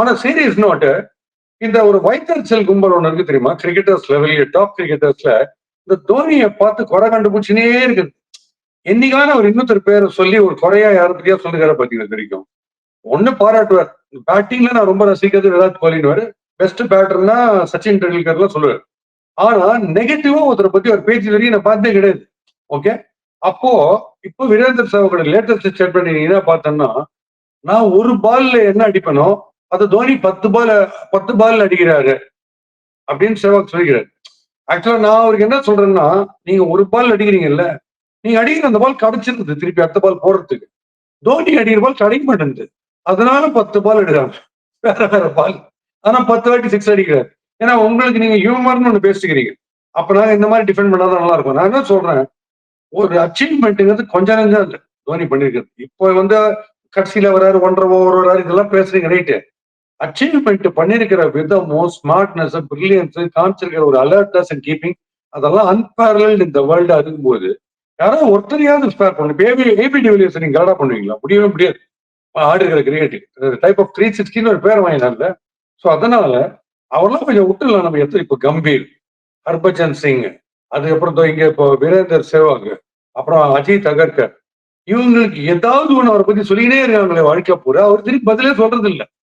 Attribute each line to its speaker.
Speaker 1: On a serious note, இந்த ஒரு வைத்தறிச்சல் கும்பல் ஒண்ணு இருக்கு தெரியுமா? கிரிக்கெட்டர்ஸ் லெவல்ல, டாப் கிரிக்கெட்டர்ஸ்ல இந்த தோனியை பார்த்து குறை கண்டுபிடிச்சுனே இருக்குது. என்னைக்கான அவர் இன்னொருத்தர் பேரை சொல்லி ஒரு குறையா யாருக்கிட்டயா சொல்லுகிற பாத்தீங்கன்னா தெரியும். ஒண்ணு பாராட்டுவார். பேட்டிங்ல நான் ரொம்ப ரசிக்கிறது விராட் கோலின்னு. பெஸ்ட் பேட்டர்னா சச்சின் டெண்டுல்கர்லாம் சொல்லுவார். ஆனா நெகட்டிவா ஒருத்தரை பத்தி ஒரு பேச்சு வரையும் நான் பார்த்தே கிடையாது. ஓகே. அப்போ இப்போ வீரேந்தர் சேவகோட லேட்டஸ்ட் ஸ்டேட்மெண்ட் நீங்க என்ன பார்த்தோம்னா, நான் ஒரு பால்ல என்ன அடிப்பனோ அது தோனி 10 பால்ல அடிக்கிறாரு அப்படின்னு சேவாக் சொல்லிக்கிறாரு. ஆக்சுவலா நான் அவருக்கு என்ன சொல்றேன்னா, நீங்க ஒரு பால் அடிக்கிறீங்கல்ல, நீங்க அடிக்கிற அந்த பால் கிடைச்சிருக்குது திருப்பி அடுத்த பால் போடுறதுக்கு. தோனி அடிக்கிற பால் கிடைக்க மாட்டேங்குது. அதனால 10 பால் எடுக்கிறாங்க. வேற வேற பால். ஆனா 10 வாட்டி 6 அடிக்கிறாரு. ஏன்னா உங்களுக்கு நீங்க ஹியூமர்னு ஒண்ணு பேசிக்கிறீங்க. அப்ப நாங்க இந்த மாதிரி டிஃபெண்ட் பண்ணாதான் நல்லா இருக்கும். நான் என்ன சொல்றேன், ஒரு அச்சீவ்மெண்ட்ங்கிறது கொஞ்சம் நஞ்சம் இல்ல தோனி பண்ணிருக்கிறது. இப்போ கடைசியில வராரு 1.5 ஓவர் வராரு இதெல்லாம் பேசுறீங்க ரைட்டு. அச்சீவ்மெண்ட் பண்ணிருக்கிற விதமும் ஸ்மார்ட்னஸ், பிரில்லியன்ஸ், காமிச்சிருக்கிற ஒரு அலர்ட்னஸ் அண்ட் கீப்பிங் அதெல்லாம் அன்பேரல்டு இந்த வேர்ல்டு இருக்கும்போது யாராவது ஒருத்தரையாவது ஸ்பேர் பண்ணும். ஏபி டிவிலியர்ஸ் நீங்க கலடா பண்ணுவீங்களா? முடியவே முடியாது. ஆடுகிற கிரிக்கெட் டைப் ஆஃப் 360 ஒரு பேர் வாங்கினார்ல. ஸோ அதனால அவர்லாம் கொஞ்சம் விட்டுலாம். நம்ம இப்ப கம்பீர், ஹர்பஜன் சிங், அதுக்கப்புறம் இங்க இப்போ வீரேந்தர் சேவாக், அப்புறம் அஜித் அகர்கர், இவங்களுக்கு ஏதாவது ஒண்ணு அவரை பத்தி சொல்லிக்கிட்டே இருக்காங்களே வாழ்க்கை பூரா. அவர் திருப்பி பதிலே சொல்றது இல்ல.